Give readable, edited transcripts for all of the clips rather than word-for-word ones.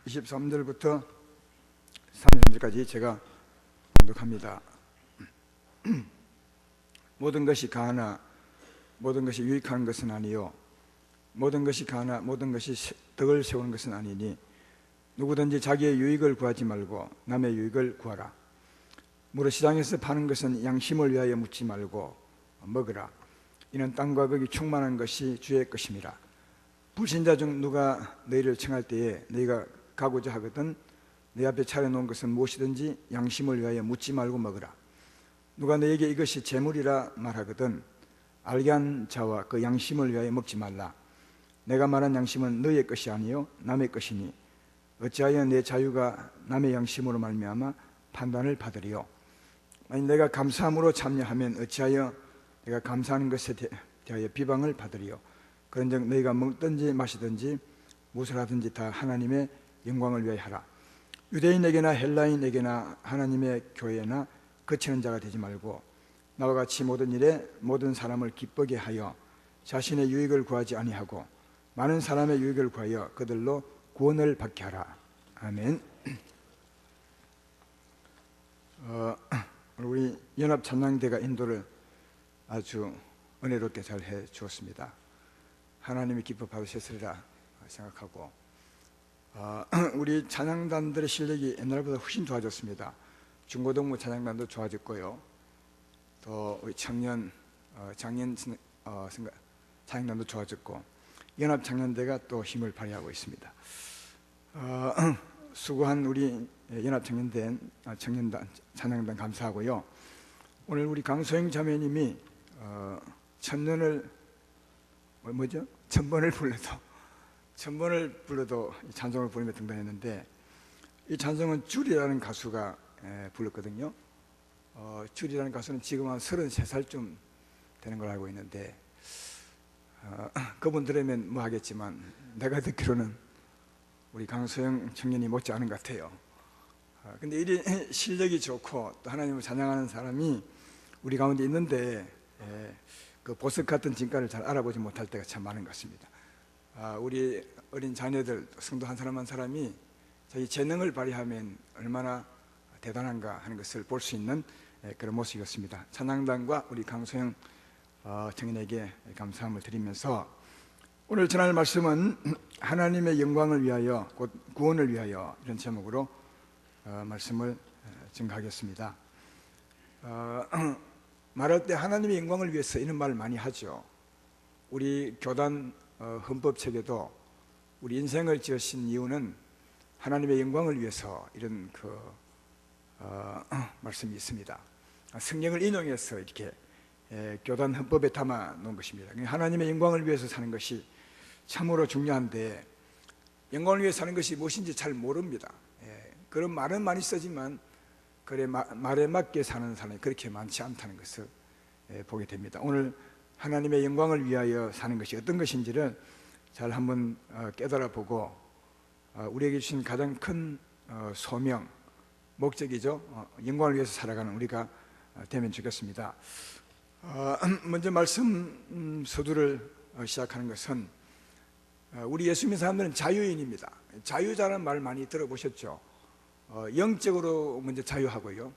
23절부터 33절까지 제가 봉독합니다. 모든 것이 가하나 모든 것이 유익한 것은 아니요 모든 것이 가하나 모든 것이 덕을 세우는 것은 아니니 누구든지 자기의 유익을 구하지 말고 남의 유익을 구하라. 무릇 시장에서 파는 것은 양심을 위하여 묻지 말고 먹으라. 이는 땅과 거기 충만한 것이 주의 것임이라. 불신자 중 누가 너희를 청할 때에 너희가 가고자 하거든 내 앞에 차려놓은 것은 무엇이든지 양심을 위하여 묻지 말고 먹으라. 누가 너에게 이것이 재물이라 말하거든 알게 한 자와 그 양심을 위하여 먹지 말라. 내가 말한 양심은 너의 것이 아니요 남의 것이니 어찌하여 내 자유가 남의 양심으로 말미암아 판단을 받으리요. 만일 내가 감사함으로 참여하면 어찌하여 내가 감사하는 것에 대하여 비방을 받으리요. 그런즉 너희가 먹든지 마시든지 무엇을 하든지 다 하나님의 영광을 위하여 하라. 유대인에게나 헬라인에게나 하나님의 교회나 거치는 자가 되지 말고 나와 같이 모든 일에 모든 사람을 기쁘게 하여 자신의 유익을 구하지 아니하고 많은 사람의 유익을 구하여 그들로 구원을 받게 하라. 아멘. 우리 연합찬양대가 인도를 아주 은혜롭게 잘 해 주었습니다. 하나님이 기뻐 받으셨으리라 생각하고 우리 찬양단들의 실력이 옛날보다 훨씬 좋아졌습니다. 중고등부 찬양단도 좋아졌고요. 또 우리 장년 찬양단도 좋아졌고 연합창년대가 또 힘을 발휘하고 있습니다. 수고한 우리 연합청년단 찬양단 감사하고요. 오늘 우리 강소영 자매님이 천번을 불러도 찬송을 부르며 등단했는데 이 찬송은 줄이라는 가수가 불렀거든요. 줄이라는 가수는 지금 한 33살쯤 되는 걸 알고 있는데 그분 들으면 뭐 하겠지만 내가 듣기로는 우리 강소영 청년이 못지 않은 것 같아요. 근데 이리 실력이 좋고 또 하나님을 찬양하는 사람이 우리 가운데 있는데 그 보석 같은 진가를 잘 알아보지 못할 때가 참 많은 것 같습니다. 우리 어린 자녀들 성도 한 사람 한 사람이 자기 재능을 발휘하면 얼마나 대단한가 하는 것을 볼 수 있는 그런 모습이었습니다. 찬양단과 우리 강소영 청년에게 감사함을 드리면서 오늘 전할 말씀은 하나님의 영광을 위하여 곧 구원을 위하여 이런 제목으로 말씀을 증거하겠습니다. 말할 때 하나님의 영광을 위해서 이런 말을 많이 하죠. 우리 교단 헌법책에도 우리 인생을 지으신 이유는 하나님의 영광을 위해서 이런 말씀이 있습니다. 성경을 인용해서 이렇게 교단 헌법에 담아 놓은 것입니다. 하나님의 영광을 위해서 사는 것이 참으로 중요한데 영광을 위해 사는 것이 무엇인지 잘 모릅니다. 그런 말은 많이 쓰지만 그래 말에 맞게 사는 사람이 그렇게 많지 않다는 것을 보게 됩니다. 오늘 하나님의 영광을 위하여 사는 것이 어떤 것인지를 잘 한번 깨달아 보고 우리에게 주신 가장 큰 소명, 목적이죠. 영광을 위해서 살아가는 우리가 되면 좋겠습니다. 먼저 말씀 서두를 시작하는 것은 우리 예수 믿는 사람들은 자유인입니다. 자유자라는 말 많이 들어보셨죠? 영적으로 먼저 자유하고요,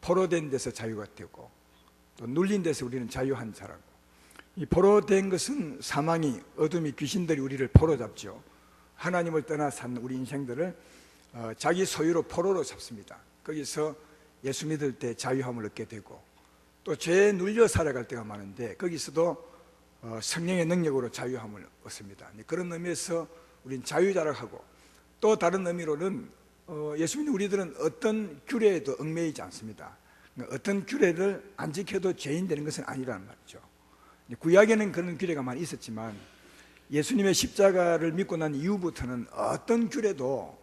포로된 데서 자유가 되고 또 눌린 데서 우리는 자유한 자라고. 이 포로된 것은 사망이, 어둠이, 귀신들이 우리를 포로 잡죠. 하나님을 떠나 산 우리 인생들을 자기 소유로 포로로 잡습니다. 거기서 예수 믿을 때 자유함을 얻게 되고 또 죄에 눌려 살아갈 때가 많은데 거기서도 성령의 능력으로 자유함을 얻습니다. 그런 의미에서 우리는 자유자라고 하고 또 다른 의미로는 예수 믿는 우리들은 어떤 규례에도 얽매이지 않습니다. 어떤 규례를 안 지켜도 죄인 되는 것은 아니라는 말이죠. 구약에는 그런 규례가 많이 있었지만 예수님의 십자가를 믿고 난 이후부터는 어떤 규례도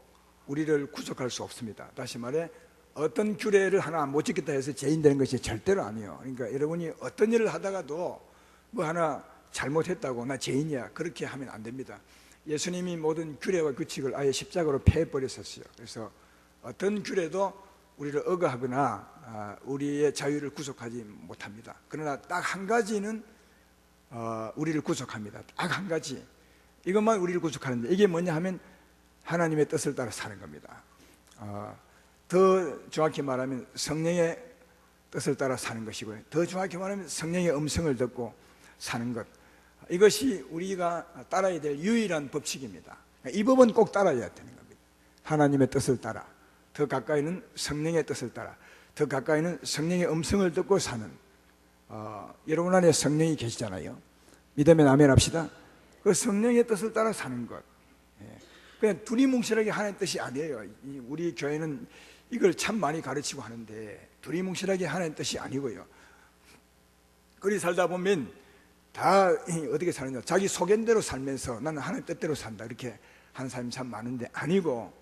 우리를 구속할 수 없습니다. 다시 말해 어떤 규례를 하나 못 지켰다 해서 죄인 되는 것이 절대로 아니에요. 그러니까 여러분이 어떤 일을 하다가도 뭐 하나 잘못했다고 나 죄인이야 그렇게 하면 안 됩니다. 예수님이 모든 규례와 규칙을 아예 십자가로 패버렸었어요. 그래서 어떤 규례도 우리를 억압하거나 우리의 자유를 구속하지 못합니다. 그러나 딱 한 가지는 우리를 구속합니다. 딱 한 가지, 이것만 우리를 구속하는데 이게 뭐냐 하면 하나님의 뜻을 따라 사는 겁니다. 더 정확히 말하면 성령의 뜻을 따라 사는 것이고요. 더 정확히 말하면 성령의 음성을 듣고 사는 것, 이것이 우리가 따라야 될 유일한 법칙입니다. 이 법은 꼭 따라야 되는 겁니다. 하나님의 뜻을 따라, 더 가까이는 성령의 뜻을 따라, 더 가까이는 성령의 음성을 듣고 사는, 여러분 안에 성령이 계시잖아요. 믿으면 아멘 합시다. 그 성령의 뜻을 따라 사는 것, 그냥 두리뭉실하게 하는 뜻이 아니에요. 우리 교회는 이걸 참 많이 가르치고 하는데 두리뭉실하게 하는 뜻이 아니고요. 그리 살다 보면 다 어떻게 사느냐, 자기 속견대로 살면서 나는 하나님 뜻대로 산다 이렇게 하는 사람이 참 많은데, 아니고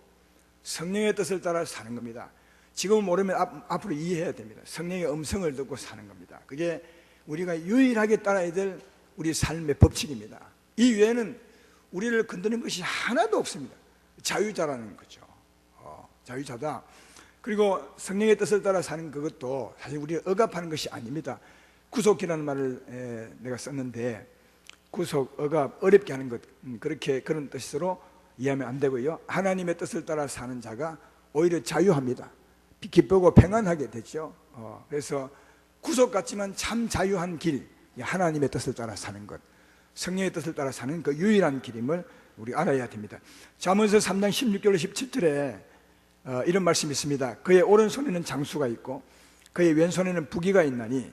성령의 뜻을 따라 사는 겁니다. 지금은 모르면 앞으로 이해해야 됩니다. 성령의 음성을 듣고 사는 겁니다. 그게 우리가 유일하게 따라야 될 우리 삶의 법칙입니다. 이 외에는 우리를 건드는 것이 하나도 없습니다. 자유자라는 거죠. 자유자다. 그리고 성령의 뜻을 따라 사는 그것도 사실 우리가 억압하는 것이 아닙니다. 구속이라는 말을 내가 썼는데, 구속, 억압, 어렵게 하는 것, 그런 뜻으로 이해하면 안 되고요. 하나님의 뜻을 따라 사는 자가 오히려 자유합니다. 기쁘고 평안하게 되죠. 그래서 구속 같지만 참 자유한 길, 하나님의 뜻을 따라 사는 것, 성령의 뜻을 따라 사는 그 유일한 길임을 우리 알아야 됩니다. 잠언서 3장 16절로 17절에 이런 말씀이 있습니다. 그의 오른손에는 장수가 있고 그의 왼손에는 부귀가 있나니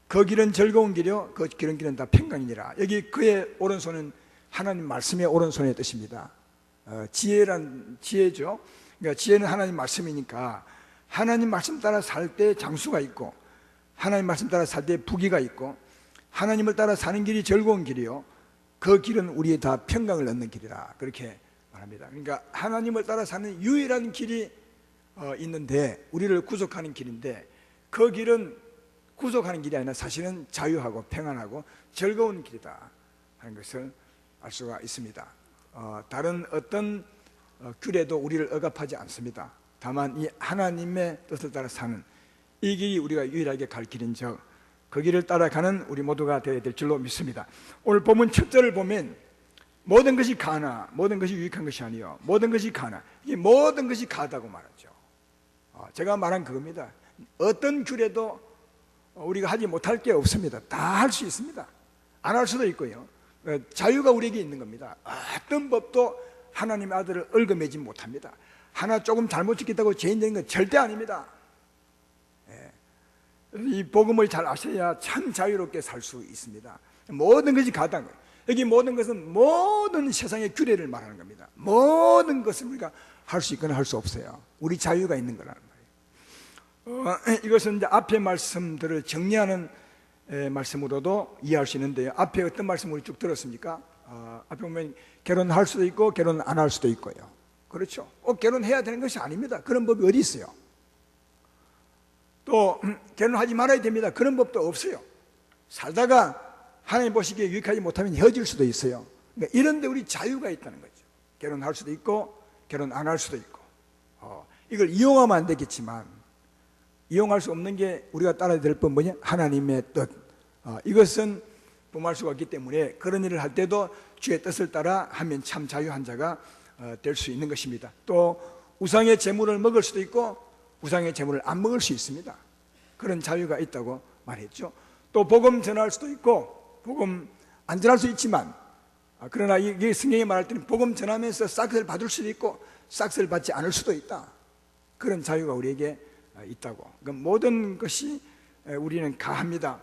그 길은 즐거운 길이요 그 길은 다 평강이니라. 여기 그의 오른손은 하나님 말씀의 오른손의 뜻입니다. 지혜죠. 그러니까 지혜는 하나님 말씀이니까 하나님 말씀 따라 살 때 장수가 있고, 하나님 말씀 따라 살 때 부귀가 있고, 하나님을 따라 사는 길이 즐거운 길이요 그 길은 우리의 다 평강을 얻는 길이라, 그렇게 말합니다. 그러니까 하나님을 따라 사는 유일한 길이 있는데, 우리를 구속하는 길인데, 그 길은 구속하는 길이 아니라 사실은 자유하고 평안하고 즐거운 길이다 하는 것을 알 수가 있습니다. 다른 어떤 규례도 우리를 억압하지 않습니다. 다만 이 하나님의 뜻을 따라 사는 이 길이 우리가 유일하게 갈 길인즉 그 길을 따라가는 우리 모두가 되어야 될 줄로 믿습니다. 오늘 본문 첫 절을 보면 모든 것이 가나, 모든 것이 유익한 것이 아니요 모든 것이 가나, 이 모든 것이 가다고 말하죠. 제가 말한 그겁니다. 어떤 규례도 우리가 하지 못할 게 없습니다. 다 할 수 있습니다. 안 할 수도 있고요. 자유가 우리에게 있는 겁니다. 어떤 법도 하나님의 아들을 얽어매지 못합니다. 하나 조금 잘못 지켰다고 죄인 되는 건 절대 아닙니다. 이 복음을 잘 아셔야 참 자유롭게 살 수 있습니다. 모든 것이 가다는 거예요. 여기 모든 것은 모든 세상의 규례를 말하는 겁니다. 모든 것을 우리가 할 수 있거나 할 수 없어요. 우리 자유가 있는 거라는 말이에요. 이것은 이제 앞의 말씀들을 정리하는 말씀으로도 이해할 수 있는데요. 앞에 어떤 말씀 우리 쭉 들었습니까? 앞에 보면 결혼할 수도 있고 결혼 안 할 수도 있고요. 그렇죠. 꼭 결혼해야 되는 것이 아닙니다. 그런 법이 어디 있어요? 또 결혼하지 말아야 됩니다. 그런 법도 없어요. 살다가 하나님 보시기에 유익하지 못하면 헤어질 수도 있어요. 그러니까 이런 데 우리 자유가 있다는 거죠. 결혼할 수도 있고 결혼 안 할 수도 있고, 이걸 이용하면 안 되겠지만 이용할 수 없는 게 우리가 따라야 될 법 뭐냐? 하나님의 뜻. 이것은 범할 수가 없기 때문에 그런 일을 할 때도 주의 뜻을 따라 하면 참 자유한 자가 될 수 있는 것입니다. 또 우상의 재물을 먹을 수도 있고 우상의 재물을 안 먹을 수 있습니다. 그런 자유가 있다고 말했죠. 또 복음 전할 수도 있고 복음 안 전할 수 있지만, 그러나 이게 성경이 말할 때는 복음 전하면서 싹을 받을 수도 있고 싹을 받지 않을 수도 있다. 그런 자유가 우리에게 있다고. 그러니까 모든 것이 우리는 가합니다.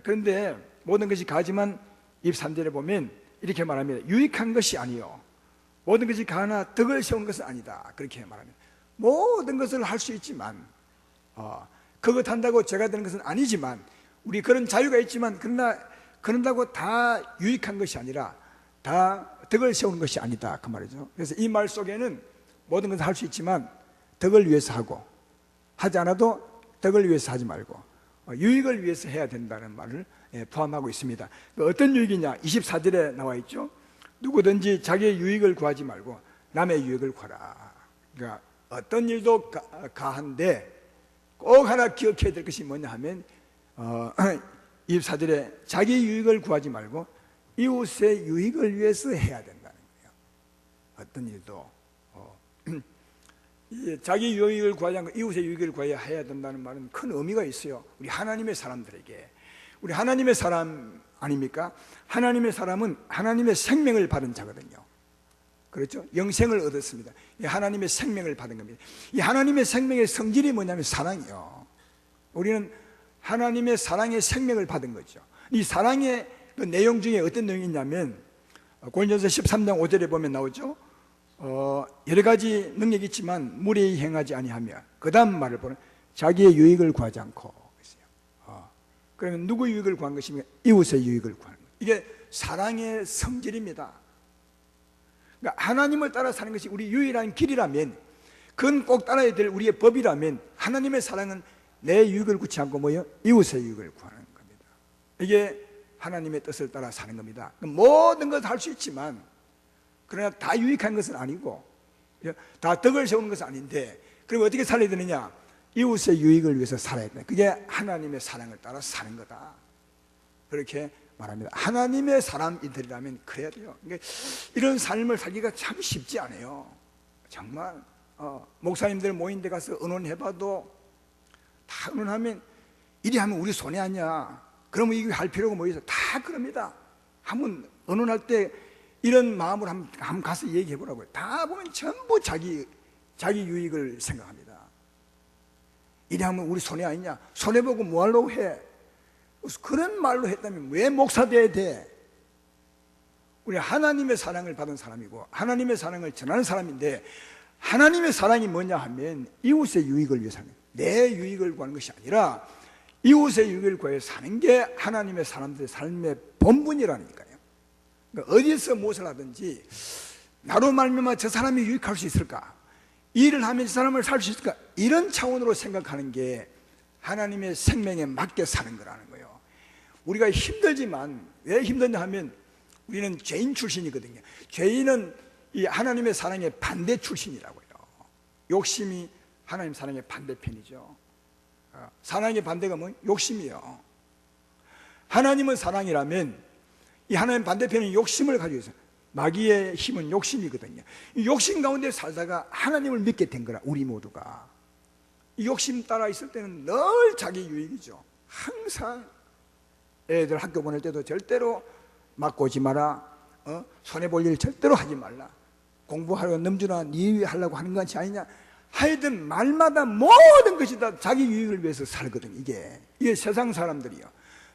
그런데 모든 것이 가지만 23절에 보면 이렇게 말합니다. 유익한 것이 아니요 모든 것이 가나 덕을 세운 것은 아니다. 그렇게 말합니다. 모든 것을 할 수 있지만 그것 한다고 죄가 되는 것은 아니지만, 우리 그런 자유가 있지만 그러나 그런다고 다 유익한 것이 아니라 다 덕을 세우는 것이 아니다 그 말이죠. 그래서 이 말 속에는 모든 것을 할 수 있지만 덕을 위해서 하고, 하지 않아도 덕을 위해서 하지 말고 유익을 위해서 해야 된다는 말을 포함하고 있습니다. 어떤 유익이냐? 24절에 나와 있죠. 누구든지 자기의 유익을 구하지 말고 남의 유익을 구하라. 그러니까 어떤 일도 가한데 꼭 하나 기억해야 될 것이 뭐냐 하면 24절에 자기 유익을 구하지 말고 이웃의 유익을 위해서 해야 된다는 거예요. 어떤 일도 자기 유익을 구하지 않고 이웃의 유익을 구해야 해야 된다는 말은 큰 의미가 있어요. 우리 하나님의 사람들에게. 우리 하나님의 사람 아닙니까? 하나님의 사람은 하나님의 생명을 받은 자거든요. 그렇죠? 영생을 얻었습니다. 하나님의 생명을 받은 겁니다. 이 하나님의 생명의 성질이 뭐냐면 사랑이요. 우리는 하나님의 사랑의 생명을 받은 거죠. 이 사랑의 그 내용 중에 어떤 내용이 있냐면 고린도전서 13장 5절에 보면 나오죠. 여러 가지 능력이 있지만 무례히 행하지 아니하며, 그 다음 말을 보면 자기의 유익을 구하지 않고 있어요. 그러면 누구 유익을 구한 것입니까? 이웃의 유익을 구하는 거예요. 이게 사랑의 성질입니다. 그러니까 하나님을 따라 사는 것이 우리 유일한 길이라면, 그건 꼭 따라야 될 우리의 법이라면, 하나님의 사랑은 내 유익을 구치 않고 뭐예요? 이웃의 유익을 구하는 겁니다. 이게 하나님의 뜻을 따라 사는 겁니다. 모든 것을 할 수 있지만, 그러나 다 유익한 것은 아니고 다 덕을 세우는 것은 아닌데, 그럼 어떻게 살아야 되느냐? 이웃의 유익을 위해서 살아야 된다. 그게 하나님의 사랑을 따라 사는 거다, 그렇게 말합니다. 하나님의 사람이들이라면 그래야 돼요. 그러니까 이런 삶을 살기가 참 쉽지 않아요. 정말 목사님들 모인 데 가서 의논해봐도 다 의논하면 이리 하면 우리 손해 아니야, 그러면 이거 할 필요가 뭐 있어, 다 그럽니다. 한번 의논할 때 이런 마음으로 한번 가서 얘기해 보라고요. 다 보면 전부 자기 유익을 생각합니다. 이래 하면 우리 손해 아니냐, 손해보고 뭐 하려고 해, 그런 말로 했다면 왜 목사 돼야 돼? 우리 하나님의 사랑을 받은 사람이고 하나님의 사랑을 전하는 사람인데, 하나님의 사랑이 뭐냐 하면 이웃의 유익을 위해서 사는, 내 유익을 구하는 것이 아니라 이웃의 유익을 구해서 사는 게 하나님의 사람들의 삶의 본분이라니까요. 그러니까 어디서 무엇을 하든지 나로 말미암아 저 사람이 유익할 수 있을까, 일을 하면 저 사람을 살 수 있을까, 이런 차원으로 생각하는 게 하나님의 생명에 맞게 사는 거라는 거예요. 우리가 힘들지만, 왜 힘드냐 하면 우리는 죄인 출신이거든요. 죄인은 이 하나님의 사랑의 반대 출신이라고요. 욕심이 하나님 사랑의 반대편이죠. 사랑의 반대가 뭐? 욕심이요. 하나님은 사랑이라면 이 하나님 반대편은 욕심을 가지고 있어요. 마귀의 힘은 욕심이거든요. 이 욕심 가운데 살다가 하나님을 믿게 된 거라, 우리 모두가. 이 욕심 따라 있을 때는 늘 자기 유익이죠. 항상 애들 학교 보낼 때도 절대로 맞고 오지 마라, 손해볼 일 절대로 하지 말라, 공부하려고 넘주나 네 하려고 하는 것이 아니냐, 하여튼 말마다 모든 것이 다 자기 유익을 위해서 살거든요. 이게 세상 사람들이요,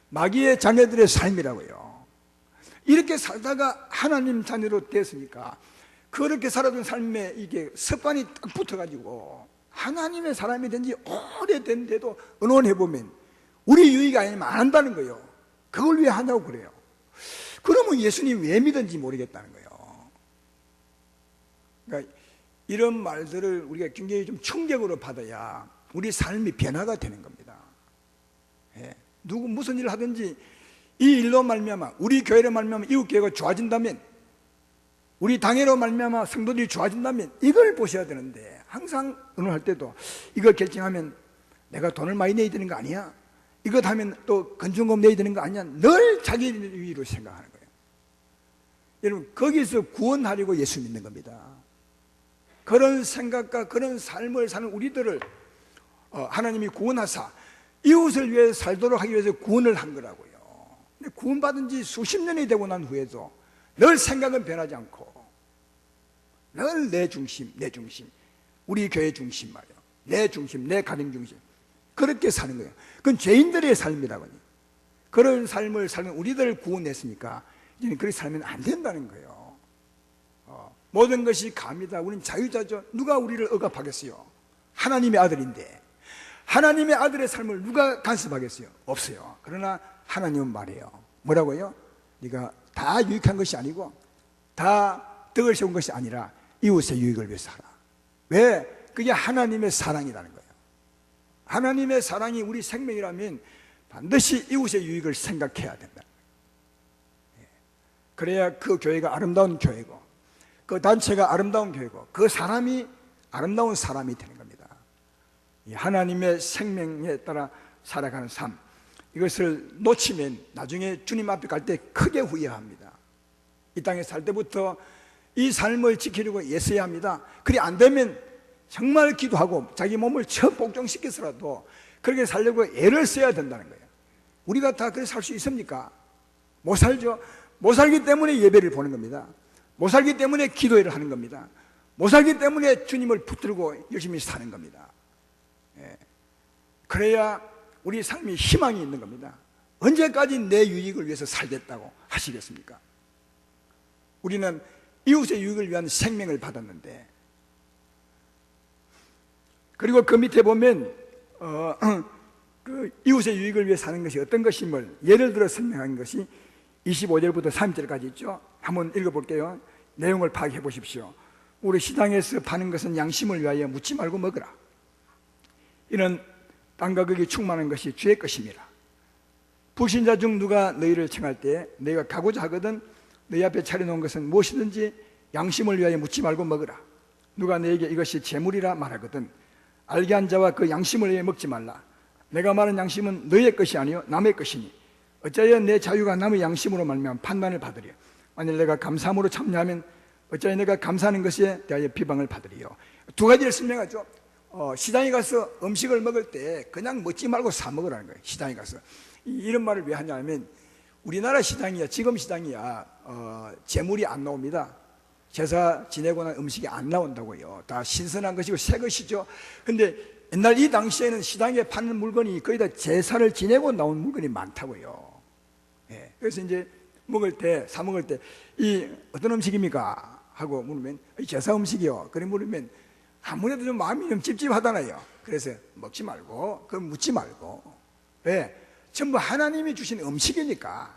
마귀의 자녀들의 삶이라고요. 이렇게 살다가 하나님 자녀로 됐으니까 그렇게 살아둔 삶에 이게 습관이 딱 붙어가지고 하나님의 사람이 된 지 오래된데도 의논해보면 우리 유익이 아니면 안 한다는 거예요. 그걸 왜 하냐고 그래요. 그러면 예수님 왜 믿은지 모르겠다는 거예요. 그러니까 이런 말들을 우리가 굉장히 좀 충격으로 받아야 우리 삶이 변화가 되는 겁니다. 누구 무슨 일을 하든지 이 일로 말미암아, 우리 교회로 말미암아 이웃 교회가 좋아진다면, 우리 당회로 말미암아 성도들이 좋아진다면 이걸 보셔야 되는데, 항상 의논할 때도 이걸 결정하면 내가 돈을 많이 내야 되는 거 아니야, 이것 하면 또 건축금 내야 되는 거 아니야, 늘 자기 위로 생각하는 거예요. 여러분, 거기서 구원하려고 예수 믿는 겁니다. 그런 생각과 그런 삶을 사는 우리들을 하나님이 구원하사 이웃을 위해 살도록 하기 위해서 구원을 한 거라고요. 근데 구원받은 지 수십 년이 되고 난 후에도 늘 생각은 변하지 않고 늘 내 중심, 우리 교회 중심 말이에요. 내 중심, 내 가정 중심, 그렇게 사는 거예요. 그건 죄인들의 삶이라고요. 그런 삶을 살면 우리들을 구원했으니까 이제는 그렇게 살면 안 된다는 거예요. 모든 것이 감이다, 우리는 자유자죠. 누가 우리를 억압하겠어요? 하나님의 아들인데. 하나님의 아들의 삶을 누가 간섭하겠어요? 없어요. 그러나 하나님은 말해요. 뭐라고요? 네가 다 유익한 것이 아니고 다 덕을 세운 것이 아니라 이웃의 유익을 위해서 하라. 왜? 그게 하나님의 사랑이라는 거예요. 하나님의 사랑이 우리 생명이라면 반드시 이웃의 유익을 생각해야 된다. 그래야 그 교회가 아름다운 교회고, 그 단체가 아름다운 교회고, 그 사람이 아름다운 사람이 되는 겁니다. 하나님의 생명에 따라 살아가는 삶, 이것을 놓치면 나중에 주님 앞에 갈 때 크게 후회합니다. 이 땅에 살 때부터 이 삶을 지키려고 애써야 합니다. 그리 안 되면 정말 기도하고 자기 몸을 복종시켜서라도 그렇게 살려고 애를 써야 된다는 거예요. 우리가 다 그렇게 살 수 있습니까? 못 살죠. 못 살기 때문에 예배를 보는 겁니다. 못 살기 때문에 기도회를 하는 겁니다. 못 살기 때문에 주님을 붙들고 열심히 사는 겁니다. 예. 그래야 우리 삶이 희망이 있는 겁니다. 언제까지 내 유익을 위해서 살겠다고 하시겠습니까? 우리는 이웃의 유익을 위한 생명을 받았는데, 그리고 그 밑에 보면 그 이웃의 유익을 위해 사는 것이 어떤 것임을 예를 들어 설명한 것이 25절부터 30절까지 있죠. 한번 읽어볼게요. 내용을 파악해 보십시오. 우리 시장에서 파는 것은 양심을 위하여 묻지 말고 먹으라. 이는 땅과 거기 충만한 것이 주의 것입니다. 불신자 중 누가 너희를 청할 때 너희가 가고자 하거든 너희 앞에 차려놓은 것은 무엇이든지 양심을 위하여 묻지 말고 먹으라. 누가 너에게 이것이 재물이라 말하거든 알게 한 자와 그 양심을 위해 먹지 말라. 내가 말한 양심은 너희의 것이 아니요 남의 것이니 어찌하여 내 자유가 남의 양심으로 말미암아 판단을 받으리요. 만일 내가 감사함으로 참여하면 어찌하여 내가 감사하는 것에 대하여 비방을 받으리요. 두 가지를 설명하죠. 시장에 가서 음식을 먹을 때 그냥 먹지 말고 사 먹으라는 거예요. 시장에 가서 이런 말을 왜 하냐면 우리나라 시장이야, 지금 시장이야 재물이 안 나옵니다. 제사 지내고 난 음식이 안 나온다고요. 다 신선한 것이고 새 것이죠. 근데 옛날 이 당시에는 시장에 파는 물건이 거의 다 제사를 지내고 나온 물건이 많다고요. 예. 그래서 이제 사 먹을 때 이 어떤 음식입니까? 하고 물으면 제사 음식이요. 그래 물으면 아무래도 좀 마음이 좀 찝찝하잖아요. 그래서 먹지 말고, 그럼 묻지 말고. 왜? 전부 하나님이 주신 음식이니까.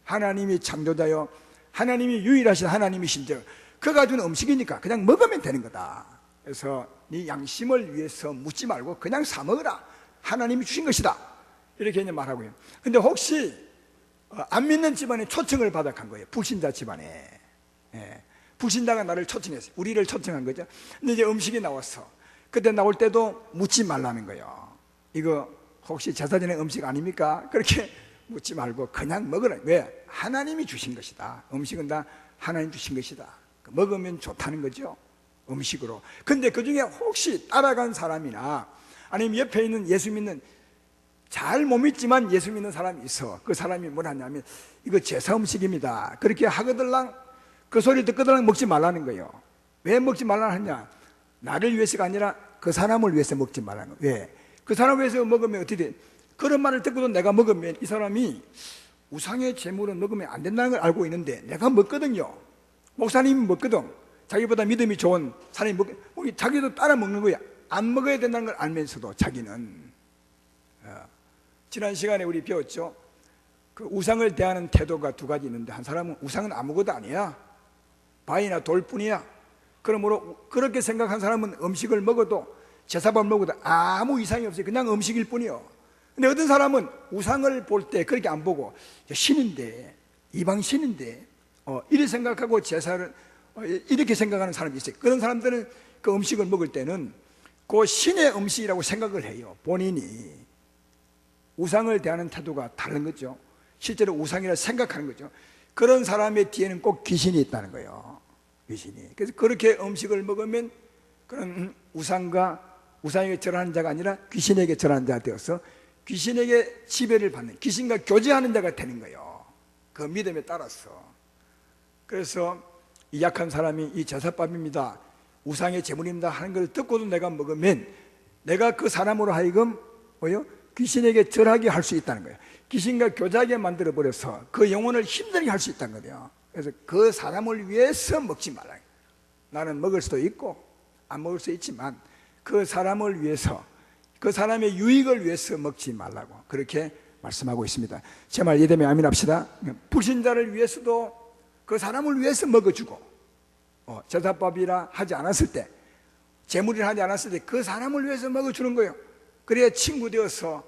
하나님이 창조자요, 하나님이 유일하신 하나님이신즉 그가 준 음식이니까 그냥 먹으면 되는 거다. 그래서 네 양심을 위해서 묻지 말고 그냥 사 먹으라. 하나님이 주신 것이다. 이렇게 이제 말하고요. 근데 혹시 안 믿는 집안에 초청을 받아 간 거예요. 불신자 집안에. 예. 불신자가 나를 초청했어요. 우리를 초청한 거죠. 근데 이제 음식이 나왔어. 그때 나올 때도 묻지 말라는 거예요. 이거 혹시 제사 지낸 음식 아닙니까? 그렇게 묻지 말고 그냥 먹으라. 왜? 하나님이 주신 것이다. 음식은 다 하나님 주신 것이다. 먹으면 좋다는 거죠. 음식으로. 근데 그 중에 혹시 따라간 사람이나 아니면 옆에 있는 예수 믿는 잘 못 믿지만 예수 믿는 사람이 있어. 그 사람이 뭐라 하냐면 이거 제사 음식입니다. 그렇게 하거들랑 그 소리 듣거들랑 먹지 말라는 거예요. 왜 먹지 말라 하냐? 나를 위해서가 아니라 그 사람을 위해서 먹지 말라는 거예요. 왜? 그 사람을 위해서 먹으면 어떻게 돼? 그런 말을 듣고도 내가 먹으면 이 사람이 우상의 제물은 먹으면 안 된다는 걸 알고 있는데 내가 먹거든요. 목사님이 먹거든. 자기보다 믿음이 좋은 사람이 자기도 따라 먹는 거야. 안 먹어야 된다는 걸 알면서도 자기는. 지난 시간에 우리 배웠죠. 그 우상을 대하는 태도가 두 가지 있는데 한 사람은 우상은 아무것도 아니야. 바위나 돌뿐이야. 그러므로 그렇게 생각한 사람은 음식을 먹어도 제사밥 먹어도 아무 이상이 없어요. 그냥 음식일 뿐이요. 근데 어떤 사람은 우상을 볼 때 그렇게 안 보고 신인데, 이방 신인데 이렇게 생각하고 제사를 이렇게 생각하는 사람이 있어요. 그런 사람들은 그 음식을 먹을 때는 그 신의 음식이라고 생각을 해요. 본인이. 우상을 대하는 태도가 다른 거죠. 실제로 우상이라 생각하는 거죠. 그런 사람의 뒤에는 꼭 귀신이 있다는 거예요. 귀신이. 그래서 그렇게 음식을 먹으면 그런 우상에게 절하는 자가 아니라 귀신에게 절하는 자가 되어서 귀신에게 지배를 받는, 귀신과 교제하는 자가 되는 거예요. 그 믿음에 따라서. 그래서 이 약한 사람이 이 제사밥입니다, 우상의 제물입니다 하는 걸 듣고도 내가 먹으면 내가 그 사람으로 하여금 귀신에게 절하게 할 수 있다는 거예요. 귀신과 교제하게 만들어버려서 그 영혼을 힘들게 할 수 있다는 거예요. 그래서 그 사람을 위해서 먹지 말라. 나는 먹을 수도 있고 안 먹을 수 있지만 그 사람을 위해서, 그 사람의 유익을 위해서 먹지 말라고 그렇게 말씀하고 있습니다. 제 말 이해되면 아멘 합시다. 불신자를 위해서도 그 사람을 위해서 먹어주고, 제사밥이라 하지 않았을 때, 제물이라 하지 않았을 때 그 사람을 위해서 먹어주는 거예요. 그래야 친구 되어서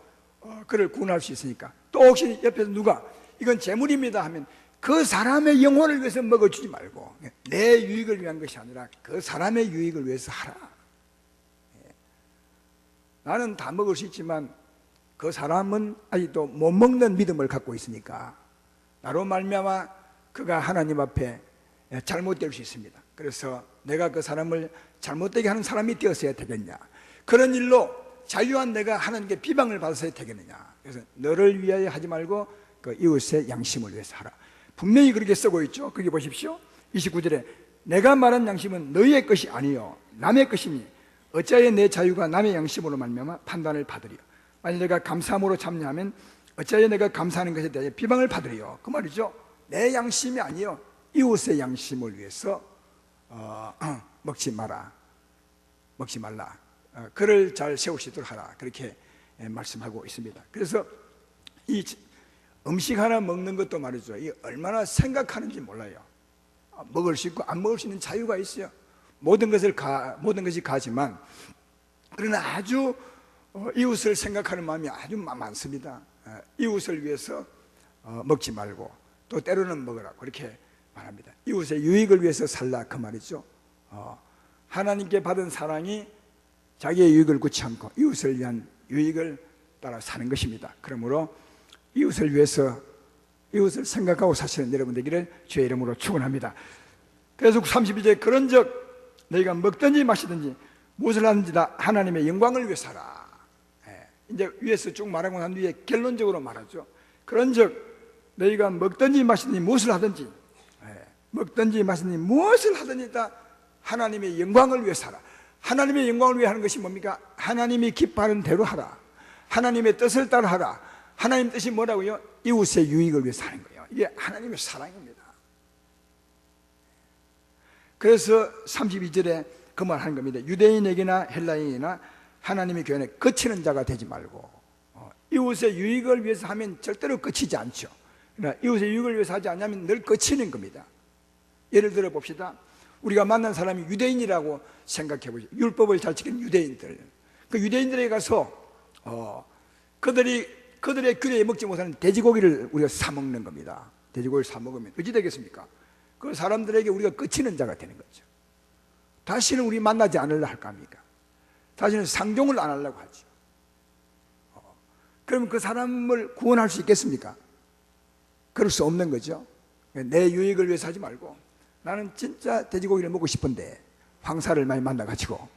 그를 구원할 수 있으니까. 또 혹시 옆에서 누가 이건 제물입니다 하면 그 사람의 영혼을 위해서 먹어주지 말고 내 유익을 위한 것이 아니라 그 사람의 유익을 위해서 하라. 나는 다 먹을 수 있지만 그 사람은 아직도 못 먹는 믿음을 갖고 있으니까 나로 말미암아 그가 하나님 앞에 잘못될 수 있습니다. 그래서 내가 그 사람을 잘못되게 하는 사람이 되었어야 되겠냐, 그런 일로 자유한 내가 하나님께 비방을 받았어야 되겠느냐. 그래서 너를 위하여 하지 말고 그 이웃의 양심을 위해서 하라. 분명히 그렇게 쓰고 있죠. 거기 보십시오. 29절에 내가 말한 양심은 너희의 것이 아니요 남의 것이니 어찌하여 내 자유가 남의 양심으로 말미암아 판단을 받으리요. 만약 내가 감사함으로 참여하면 어찌하여 내가 감사하는 것에 대해 비방을 받으리요. 그 말이죠. 내 양심이 아니요 이웃의 양심을 위해서 먹지 말라. 그를 잘 세우시도록 하라. 그렇게 말씀하고 있습니다. 그래서 이 음식 하나 먹는 것도 말이죠, 이 얼마나 생각하는지 몰라요. 먹을 수 있고 안 먹을 수 있는 자유가 있어요. 모든 것이 가지만, 그러나 아주 이웃을 생각하는 마음이 아주 많습니다. 이웃을 위해서 먹지 말고 또 때로는 먹으라고 그렇게 말합니다. 이웃의 유익을 위해서 살라 그 말이죠. 하나님께 받은 사랑이 자기의 유익을 굳지 않고 이웃을 위한 유익을 따라 사는 것입니다. 그러므로 이웃을 위해서 이웃을 생각하고 사시는 여러분 되기를 주의 이름으로 축원합니다. 그래서 32절에 그런즉 너희가 먹든지 마시든지 무엇을 하든지 다 하나님의 영광을 위해서 하라. 이제 위에서 쭉 말하고 난 뒤에 결론적으로 말하죠. 그런즉 너희가 먹든지 마시든지 무엇을 하든지 먹든지 마시든지 무엇을 하든지 다 하나님의 영광을 위해서 하라. 하나님의 영광을 위해 하는 것이 뭡니까? 하나님이 기뻐하는 대로 하라. 하나님의 뜻을 따라 하라. 하나님 뜻이 뭐라고요? 이웃의 유익을 위해서 하는 거예요. 이게 하나님의 사랑입니다. 그래서 32절에 그 말 하는 겁니다. 유대인에게나 헬라인이나 하나님의 교회 안에 거치는 자가 되지 말고, 이웃의 유익을 위해서 하면 절대로 거치지 않죠. 그러나 이웃의 유익을 위해서 하지 않으면 늘 거치는 겁니다. 예를 들어 봅시다. 우리가 만난 사람이 유대인이라고 생각해 보죠. 율법을 잘 지키는 유대인들. 그 유대인들에 가서 그들의 규례에 먹지 못하는 돼지고기를 우리가 사 먹는 겁니다. 돼지고기를 사 먹으면 어찌 되겠습니까? 그 사람들에게 우리가 거치는 자가 되는 거죠. 다시는 우리 만나지 않으려 할까 합니까? 다시는 상종을 안 하려고 하죠. 그러면 그 사람을 구원할 수 있겠습니까? 그럴 수 없는 거죠. 내 유익을 위해서 하지 말고, 나는 진짜 돼지고기를 먹고 싶은데 황사를 많이 만나가지고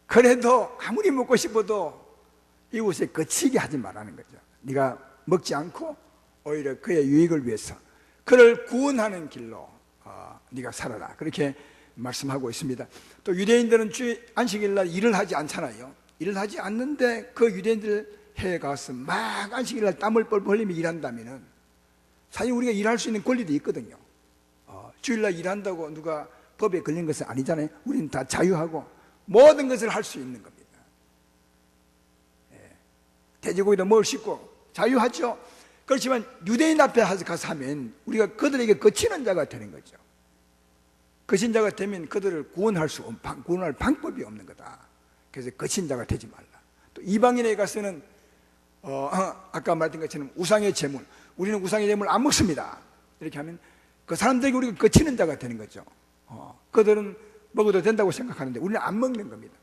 그래도 아무리 먹고 싶어도 이웃에 거치게 하지 말라는 거죠. 네가 먹지 않고 오히려 그의 유익을 위해서 그를 구원하는 길로 네가 살아라. 그렇게 말씀하고 있습니다. 또 유대인들은 주 안식일날 일을 하지 않잖아요. 일을 하지 않는데 그 유대인들 해에 가서 막 안식일날 땀을 뻘뻘 흘리며 일한다면은 사실 우리가 일할 수 있는 권리도 있거든요. 주일날 일한다고 누가 법에 걸린 것은 아니잖아요. 우리는 다 자유하고 모든 것을 할 수 있는 겁니다. 돼지고기도 먹을 수 있고 자유하죠. 그렇지만 유대인 앞에 가서 하면 우리가 그들에게 거치는 자가 되는 거죠. 거친 자가 되면 그들을 구원할 방법이 없는 거다. 그래서 거친 자가 되지 말라. 또 이방인에 가서는 아까 말했던 것처럼 우상의 제물, 우리는 우상의 제물 안 먹습니다. 이렇게 하면 그 사람들에게 우리가 거치는 자가 되는 거죠. 그들은 먹어도 된다고 생각하는데 우리는 안 먹는 겁니다.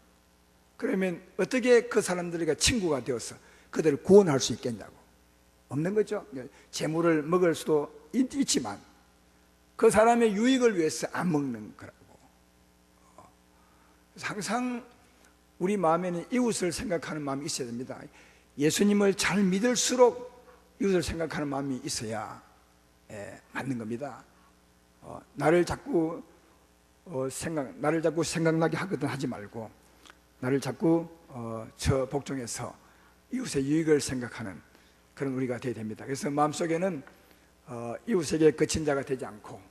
그러면 어떻게 그 사람들에게 친구가 되어서 그들을 구원할 수 있겠냐고. 없는 거죠. 재물을 먹을 수도 있지만 그 사람의 유익을 위해서 안 먹는 거라고. 항상 우리 마음에는 이웃을 생각하는 마음이 있어야 됩니다. 예수님을 잘 믿을수록 이웃을 생각하는 마음이 있어야 맞는 겁니다. 나를 자꾸 생각나게 하거든 하지 말고 나를 자꾸 저 복종해서 이웃의 유익을 생각하는 그런 우리가 되어야 됩니다. 그래서 마음속에는 이웃에게 거친 자가 되지 않고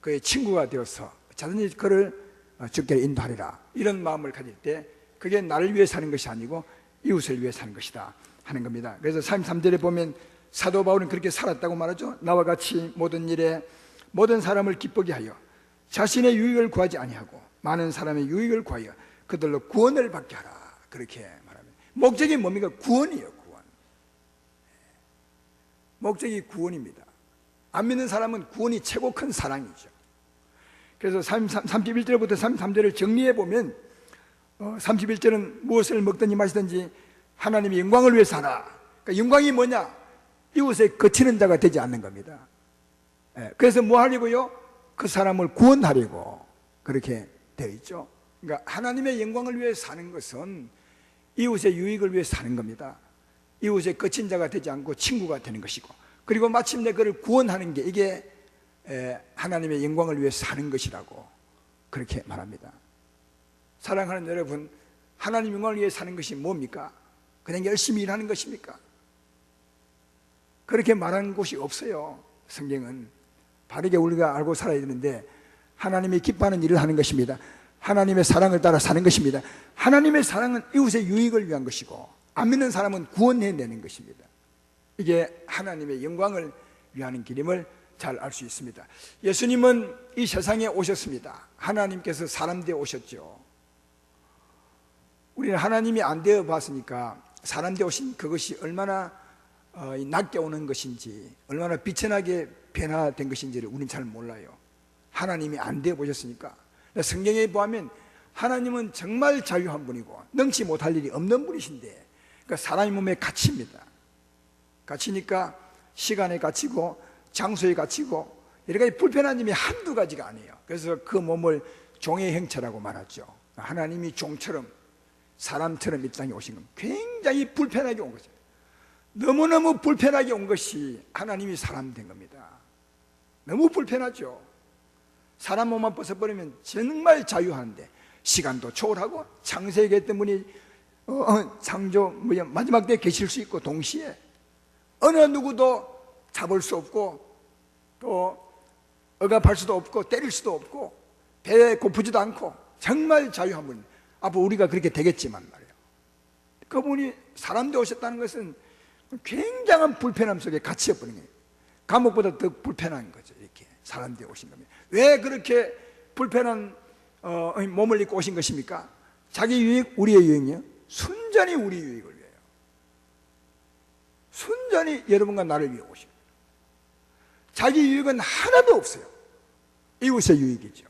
그의 친구가 되어서 자든지 그를 주께로 인도하리라, 이런 마음을 가질 때 그게 나를 위해 사는 것이 아니고 이웃을 위해 사는 것이다 하는 겁니다. 그래서 33절에 보면 사도 바울은 그렇게 살았다고 말하죠. 나와 같이 모든 일에 모든 사람을 기쁘게 하여 자신의 유익을 구하지 아니하고 많은 사람의 유익을 구하여 그들로 구원을 받게 하라, 그렇게 말합니다. 목적이 뭡니까? 구원이에요. 구원. 목적이 구원입니다. 안 믿는 사람은 구원이 최고 큰 사랑이죠. 그래서 31절부터 33절을 정리해 보면 31절은 무엇을 먹든지 마시든지 하나님의 영광을 위해서 하라. 그러니까 영광이 뭐냐? 이웃에 거치는 자가 되지 않는 겁니다. 그래서 뭐 하려고요? 그 사람을 구원하려고 그렇게 되어 있죠. 그러니까 하나님의 영광을 위해 사는 것은 이웃의 유익을 위해 사는 겁니다. 이웃의 거친 자가 되지 않고 친구가 되는 것이고, 그리고 마침내 그를 구원하는 게 이게 하나님의 영광을 위해 사는 것이라고 그렇게 말합니다. 사랑하는 여러분, 하나님 영광을 위해 사는 것이 뭡니까? 그냥 열심히 일하는 것입니까? 그렇게 말하는 곳이 없어요. 성경은 바르게 우리가 알고 살아야 되는데, 하나님이 기뻐하는 일을 하는 것입니다. 하나님의 사랑을 따라 사는 것입니다. 하나님의 사랑은 이웃의 유익을 위한 것이고, 안 믿는 사람은 구원해내는 것입니다. 이게 하나님의 영광을 위하는 길임을 잘 알 수 있습니다. 예수님은 이 세상에 오셨습니다. 하나님께서 사람 되어 오셨죠. 우리는 하나님이 안 되어 봤으니까 사람 되어 오신 그것이 얼마나 낮게 오는 것인지, 얼마나 비천하게 변화된 것인지를 우리는 잘 몰라요. 하나님이 안 되어 보셨으니까. 성경에 보면 하나님은 정말 자유한 분이고 능치 못할 일이 없는 분이신데, 그러니까 사람의 몸에 갇힙니다. 갇히니까 시간에 갇히고 장소에 갇히고 여러 가지 불편한 점이 한두 가지가 아니에요. 그래서 그 몸을 종의 형체라고 말하죠. 하나님이 종처럼 사람처럼 이 땅에 오신 겁니다. 굉장히 불편하게 온 거죠. 너무너무 불편하게 온 것이 하나님이 사람 된 겁니다. 너무 불편하죠. 사람 몸만 벗어버리면 정말 자유한데, 시간도 초월하고 창세기에 있던 분이 창조 마지막 때에 계실 수 있고, 동시에 어느 누구도 잡을 수 없고 또 억압할 수도 없고 때릴 수도 없고 배에 고프지도 않고 정말 자유한 분. 앞으로 우리가 그렇게 되겠지만 말이에요. 그분이 사람 되어 오셨다는 것은 굉장한 불편함 속에 갇혀버린 거예요. 감옥보다 더 불편한 거죠. 이렇게 사람 되어 오신 겁니다. 왜 그렇게 불편한 몸을 입고 오신 것입니까? 자기 유익, 우리의 유익이요? 순전히 우리 유익을 위해요. 순전히 여러분과 나를 위해 오신 거예요. 자기 유익은 하나도 없어요. 이웃의 유익이죠.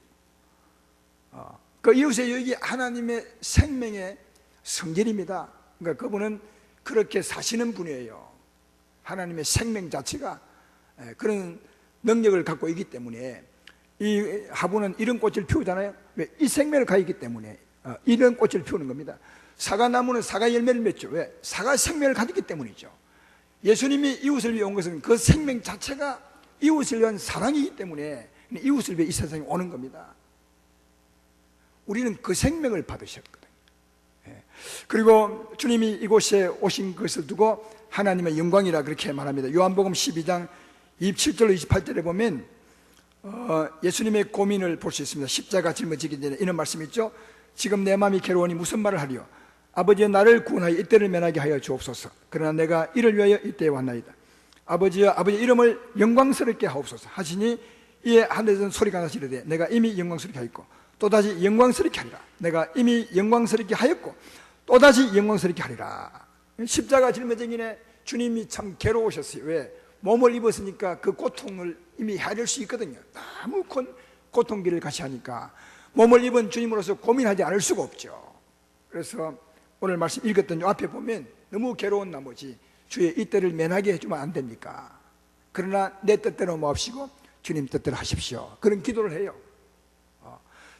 그 이웃의 유익이 하나님의 생명의 성질입니다. 그러니까 그분은 그렇게 사시는 분이에요. 하나님의 생명 자체가 그런 능력을 갖고 있기 때문에, 이 화분은 이런 꽃을 피우잖아요. 왜? 이 생명을 가지고 있기 때문에 이런 꽃을 피우는 겁니다. 사과나무는 사과 열매를 맺죠. 왜? 사과 생명을 가졌기 때문이죠. 예수님이 이웃을 위해 온 것은 그 생명 자체가 이웃을 위한 사랑이기 때문에 이웃을 위해 이 세상에 오는 겁니다. 우리는 그 생명을 받으셨거든요. 그리고 주님이 이곳에 오신 것을 두고 하나님의 영광이라 그렇게 말합니다. 요한복음 12장 27절로 28절에 보면 예수님의 고민을 볼 수 있습니다. 십자가 짊어지기 전에 이런 말씀이 있죠. 지금 내 마음이 괴로우니 무슨 말을 하리요? 아버지여, 나를 구원하여 이때를 면하게 하여 주옵소서. 그러나 내가 이를 위하여 이때에 왔나이다. 아버지여, 아버지 이름을 영광스럽게 하옵소서 하시니, 이에 하늘에서 소리가 나시르되 내가 이미 영광스럽게 하였고 또다시 영광스럽게 하리라. 내가 이미 영광스럽게 하였고 또다시 영광스럽게 하리라. 십자가 짊어지기에 주님이 참 괴로우셨어요. 왜? 몸을 입었으니까 그 고통을 이미 헤아릴 수 있거든요. 너무 고통길을 같이 하니까 몸을 입은 주님으로서 고민하지 않을 수가 없죠. 그래서 오늘 말씀 읽었던 요 앞에 보면 너무 괴로운 나머지 주의 이때를 면하게 해주면 안 됩니까? 그러나 내 뜻대로 마옵시고 주님 뜻대로 하십시오. 그런 기도를 해요.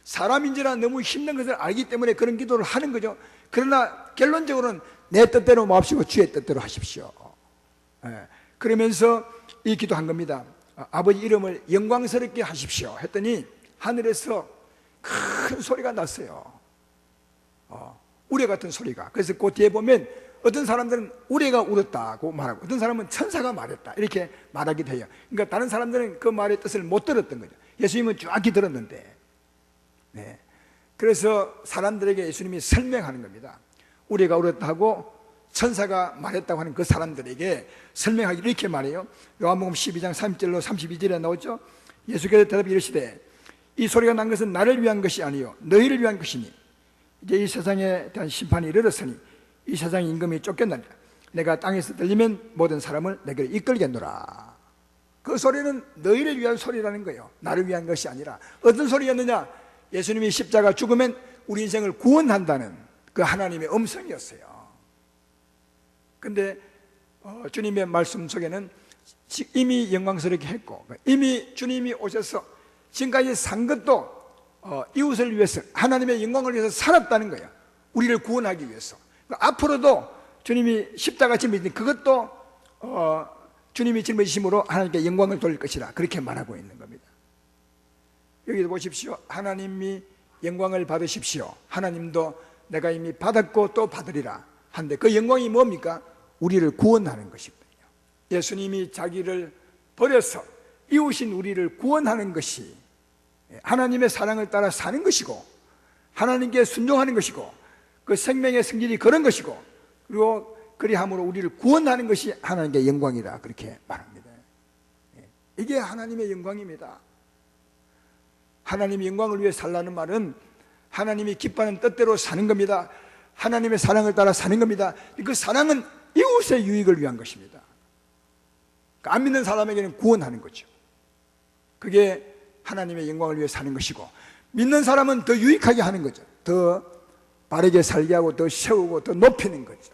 사람인지라 너무 힘든 것을 알기 때문에 그런 기도를 하는 거죠. 그러나 결론적으로는 내 뜻대로 마옵시고 주의 뜻대로 하십시오. 그러면서 이 기도한 겁니다. 아버지 이름을 영광스럽게 하십시오 했더니 하늘에서 큰 소리가 났어요. 우레 같은 소리가. 그래서 그 뒤에 보면 어떤 사람들은 우레가 울었다고 말하고 어떤 사람은 천사가 말했다 이렇게 말하기도 해요. 그러니까 다른 사람들은 그 말의 뜻을 못 들었던 거죠. 예수님은 정확히 들었는데. 그래서 사람들에게 예수님이 설명하는 겁니다. 우레가 울었다고 천사가 말했다고 하는 그 사람들에게 설명하기 이렇게 말해요. 요한복음 12장 30절로 32절에 나오죠. 예수께서 대답해 이르시되 이 소리가 난 것은 나를 위한 것이 아니요 너희를 위한 것이니 이제 이 세상에 대한 심판이 이르렀으니 이 세상의 임금이 쫓겨나리라. 내가 땅에서 들리면 모든 사람을 내게로 이끌겠노라. 그 소리는 너희를 위한 소리라는 거예요. 나를 위한 것이 아니라. 어떤 소리였느냐? 예수님이 십자가 죽으면 우리 인생을 구원한다는 그 하나님의 음성이었어요. 근데 주님의 말씀 속에는 이미 영광스럽게 했고 이미 주님이 오셔서 지금까지 산 것도 이웃을 위해서, 하나님의 영광을 위해서 살았다는 거예요. 우리를 구원하기 위해서. 앞으로도 주님이 십자가 짊어지니 그것도 주님이 짊어지심으로 하나님께 영광을 돌릴 것이라, 그렇게 말하고 있는 겁니다. 여기도 보십시오. 하나님이 영광을 받으십시오. 하나님도 내가 이미 받았고 또 받으리라 한데, 그 영광이 뭡니까? 우리를 구원하는 것이거든요. 예수님이 자기를 버려서 이웃인 우리를 구원하는 것이 하나님의 사랑을 따라 사는 것이고, 하나님께 순종하는 것이고, 그 생명의 성질이 그런 것이고, 그리고 그리함으로 우리를 구원하는 것이 하나님의 영광이다, 그렇게 말합니다. 이게 하나님의 영광입니다. 하나님의 영광을 위해 살라는 말은 하나님이 기뻐하는 뜻대로 사는 겁니다. 하나님의 사랑을 따라 사는 겁니다. 그 사랑은 이웃의 유익을 위한 것입니다. 안 믿는 사람에게는 구원하는 거죠. 그게 하나님의 영광을 위해 사는 것이고, 믿는 사람은 더 유익하게 하는 거죠. 더 바르게 살게 하고 더 세우고 더 높이는 거죠.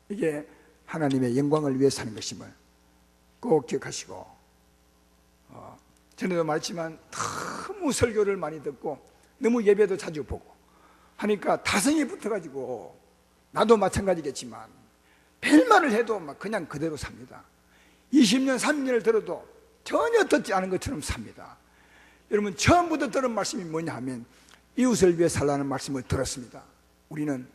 이게 하나님의 영광을 위해 사는 것임을 꼭 기억하시고, 전에도 말했지만 너무 설교를 많이 듣고 너무 예배도 자주 보고 하니까 타성이 붙어가지고, 나도 마찬가지겠지만 벨말을 해도 막 그냥 그대로 삽니다. 20년 30년을 들어도 전혀 듣지 않은 것처럼 삽니다. 여러분, 처음부터 들은 말씀이 뭐냐 하면 이웃을 위해 살라는 말씀을 들었습니다. 우리는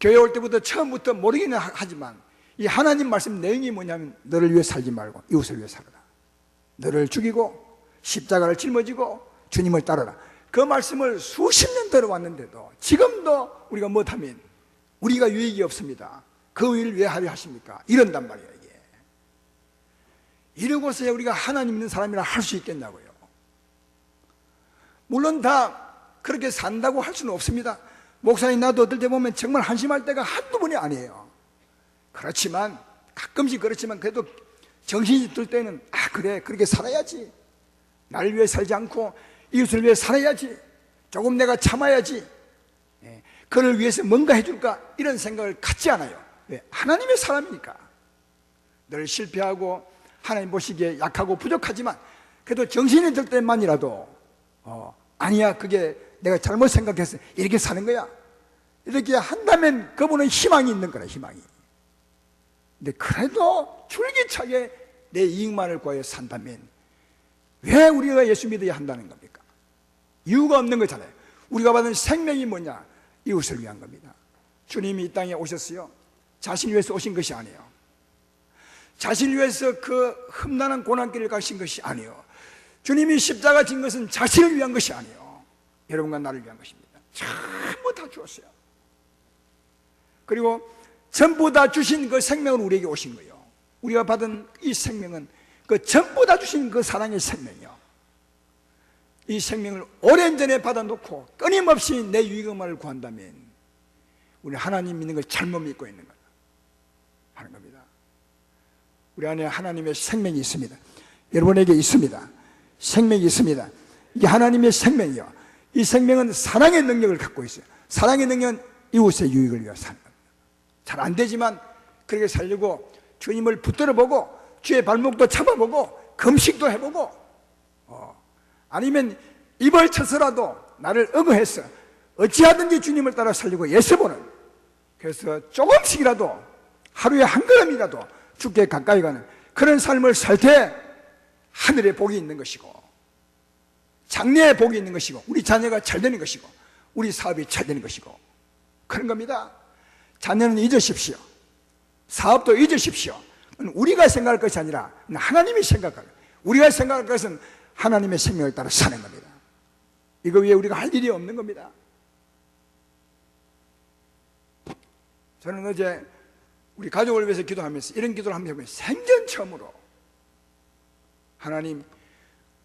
교회 올 때부터 처음부터 모르기는 하지만 이 하나님 말씀 내용이 뭐냐면, 너를 위해 살지 말고 이웃을 위해 살아라. 너를 죽이고 십자가를 짊어지고 주님을 따르라. 그 말씀을 수십 년 들어왔는데도 지금도 우리가 못하면 우리가 유익이 없습니다. 그 일을 왜 하려 하십니까? 이런단 말이에요. 이게 이러고서야 우리가 하나님 있는 사람이라 할 수 있겠냐고요. 물론 다 그렇게 산다고 할 수는 없습니다. 목사님, 나도 어떨 때 보면 정말 한심할 때가 한두 번이 아니에요. 그렇지만 가끔씩 그렇지만 그래도 정신이 들 때는 그래, 그렇게 살아야지. 나를 위해 살지 않고 이웃을 위해 살아야지. 조금 내가 참아야지. 그를 위해서 뭔가 해줄까, 이런 생각을 갖지 않아요. 왜? 하나님의 사람이니까. 늘 실패하고 하나님 보시기에 약하고 부족하지만 그래도 정신이 들 때만이라도 아니야, 그게 내가 잘못 생각해서 이렇게 사는 거야, 이렇게 한다면 그분은 희망이 있는 거라, 희망이. 근데 그래도 줄기차게 내 이익만을 구하여 산다면 왜 우리가 예수 믿어야 한다는 겁니까? 이유가 없는 거잖아요. 우리가 받은 생명이 뭐냐? 이웃을 위한 겁니다. 주님이 이 땅에 오셨어요. 자신을 위해서 오신 것이 아니에요. 자신을 위해서 그 험난한 고난길을 가신 것이 아니에요. 주님이 십자가 진 것은 자신을 위한 것이 아니에요. 여러분과 나를 위한 것입니다. 전부 다 주었어요. 그리고 전부 다 주신 그 생명을 우리에게 오신 거예요. 우리가 받은 이 생명은 그 전부 다 주신 그 사랑의 생명이요. 이 생명을 오랜 전에 받아놓고 끊임없이 내 유익을 구한다면 우리 하나님 믿는 걸 잘못 믿고 있는 거다 하는 겁니다. 우리 안에 하나님의 생명이 있습니다. 여러분에게 있습니다. 생명이 있습니다. 이게 하나님의 생명이요. 이 생명은 사랑의 능력을 갖고 있어요. 사랑의 능력은 이웃의 유익을 위해 사는 겁니다. 잘 안 되지만 그렇게 살려고 주님을 붙들어보고 주의 발목도 잡아보고 금식도 해보고 아니면 입을 쳐서라도 나를 억어해서 어찌하든지 주님을 따라 살려고 애써보는, 그래서 조금씩이라도 하루에 한 걸음이라도 주께 가까이 가는 그런 삶을 살 때 하늘에 복이 있는 것이고 장래에 복이 있는 것이고 우리 자녀가 잘 되는 것이고 우리 사업이 잘 되는 것이고 그런 겁니다. 자녀는 잊으십시오. 사업도 잊으십시오. 우리가 생각할 것이 아니라 하나님이 생각할, 우리가 생각할 것은 하나님의 생명을 따라 사는 겁니다. 이거 위에 우리가 할 일이 없는 겁니다. 저는 어제 우리 가족을 위해서 기도하면서 이런 기도를 한번 해보면 생전 처음으로 하나님,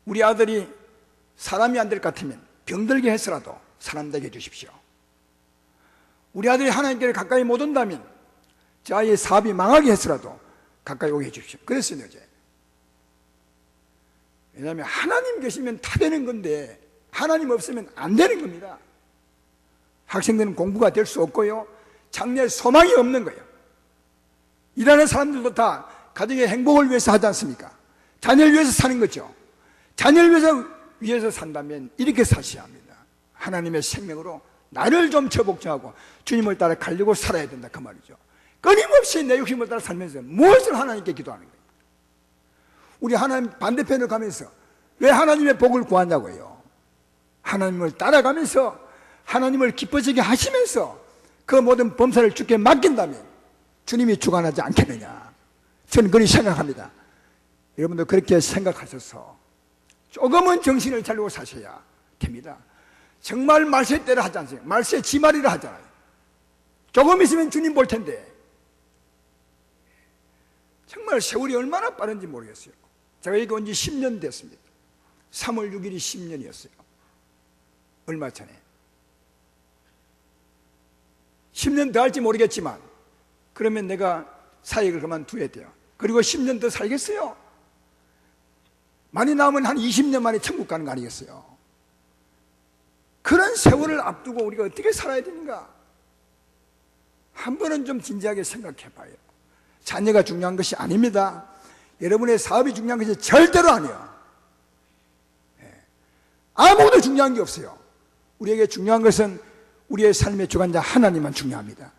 우리 아들이 사람이 안 될 것 같으면 병들게 해서라도 사람 되게 해주십시오. 우리 아들이 하나님께 가까이 못 온다면 저 아이의 사업이 망하게 해서라도 가까이 오게 해주십시오. 그랬어요 어제. 왜냐하면 하나님 계시면 다 되는 건데 하나님 없으면 안 되는 겁니다. 학생들은 공부가 될 수 없고요, 장래에 소망이 없는 거예요. 일하는 사람들도 다 가정의 행복을 위해서 하지 않습니까? 자녀를 위해서 사는 거죠. 자녀를 위해서 위해서 산다면 이렇게 사셔야 합니다. 하나님의 생명으로 나를 좀 처복종하고 주님을 따라 가려고 살아야 된다 그 말이죠. 끊임없이 내 욕심을 따라 살면서 무엇을 하나님께 기도하는 거예요? 우리 하나님 반대편을 가면서 왜 하나님의 복을 구하냐고요? 하나님을 따라가면서 하나님을 기뻐지게 하시면서 그 모든 범사를 주께 맡긴다면 주님이 주관하지 않겠느냐? 저는 그렇게 생각합니다. 여러분도 그렇게 생각하셔서 조금은 정신을 차리고 사셔야 됩니다. 정말 말세 때를 하지 않습니까? 말세 지말이라 하잖아요. 조금 있으면 주님 볼 텐데 정말 세월이 얼마나 빠른지 모르겠어요. 제가 여기 온 지 10년 됐습니다. 3월 6일이 10년이었어요. 얼마 전에 10년 더 할지 모르겠지만 그러면 내가 사역을 그만둬야 돼요. 그리고 10년 더 살겠어요? 많이 남으면 한 20년 만에 천국 가는 거 아니겠어요? 그런 세월을 앞두고 우리가 어떻게 살아야 되는가? 한 번은 좀 진지하게 생각해 봐요. 자녀가 중요한 것이 아닙니다. 여러분의 사업이 중요한 것이 절대로 아니에요. 아무것도 중요한 게 없어요. 우리에게 중요한 것은 우리의 삶의 주관자 하나님만 중요합니다.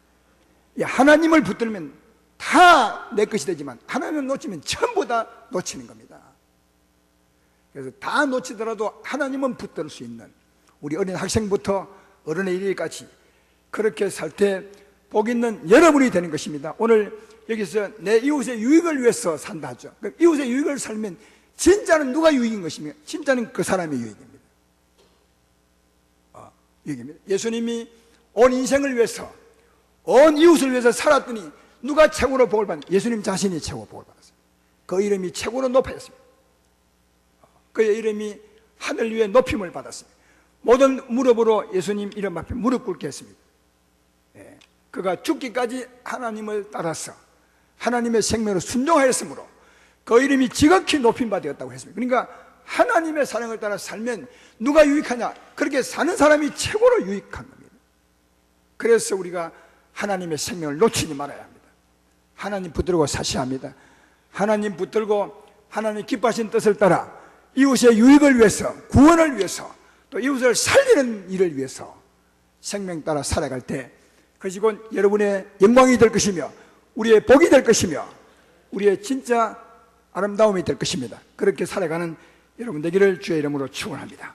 하나님을 붙들면 다 내 것이 되지만 하나님을 놓치면 전부 다 놓치는 겁니다. 그래서 다 놓치더라도 하나님은 붙들 수 있는 우리 어린 학생부터 어른에 이르기까지 그렇게 살 때 복 있는 여러분이 되는 것입니다. 오늘 여기서 내 이웃의 유익을 위해서 산다 하죠. 이웃의 유익을 살면 진짜는 누가 유익인 것입니까? 진짜는 그 사람의 유익입니다. 유익입니다. 예수님이 온 인생을 위해서 온 이웃을 위해서 살았더니 누가 최고로 복을 받는? 예수님 자신이 최고 복을 받았어요. 그 이름이 최고로 높아졌습니다. 그의 이름이 하늘 위에 높임을 받았습니다. 모든 무릎으로 예수님 이름 앞에 무릎 꿇게 했습니다. 그가 죽기까지 하나님을 따라서 하나님의 생명으로 순종하였으므로 그 이름이 지극히 높임받았다고 했습니다. 그러니까 하나님의 사랑을 따라 살면 누가 유익하냐? 그렇게 사는 사람이 최고로 유익한 겁니다. 그래서 우리가 하나님의 생명을 놓치지 말아야 합니다. 하나님 붙들고 사셔야 합니다. 하나님 붙들고 하나님 기뻐하신 뜻을 따라 이웃의 유익을 위해서, 구원을 위해서, 또 이웃을 살리는 일을 위해서 생명 따라 살아갈 때 그것이 곧 여러분의 영광이 될 것이며 우리의 복이 될 것이며 우리의 진짜 아름다움이 될 것입니다. 그렇게 살아가는 여러분 되기를 주의 이름으로 축원합니다.